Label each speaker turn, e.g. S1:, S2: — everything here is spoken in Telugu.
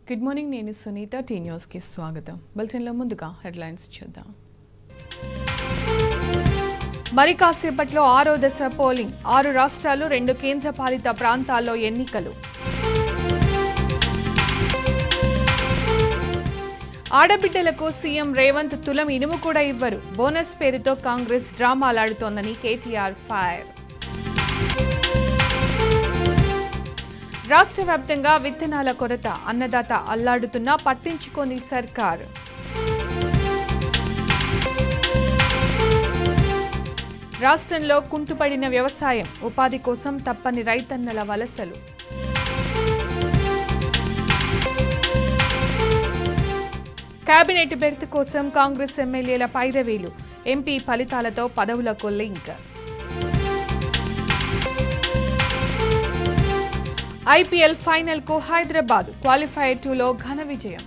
S1: గుడ్ మార్నింగ్, నేను సునీత. టీ న్యూస్కి స్వాగతం. బులెటిన్లో ముందుగా హెడ్లైన్స్ చూద్దాం. మరి కాసేపట్లో 6వ దశ పోలింగ్. 6 రాష్ట్రాలు, 2 కేంద్రపాలిత ప్రాంతాల్లో ఎన్నికలు. ఆడబిడ్డలకు సీఎం రేవంత్ తులం ఇనుము కూడా ఇవ్వరు. బోనస్ పేరుతో కాంగ్రెస్ డ్రామాలాడుతోందని కేటీఆర్ ఫైర్. రాష్ట్ర వ్యాప్తంగా విత్తనాల కొరత. అన్నదాత అల్లాడుతున్నా పట్టించుకోని సర్కార్. రాష్ట్రంలో కుంటుపడిన వ్యవసాయం. ఉపాధి కోసం తప్పని రైతన్నల వలసలు. కేబినెట్ బెర్త్ కోసం కాంగ్రెస్ ఎమ్మెల్యేల పైరవీలు. ఎంపీ ఫలితాలతో పదవులకు లింక్. ఐపీఎల్ ఫైనల్కు హైదరాబాద్. క్వాలిఫైయర్ 2లో ఘన విజయం.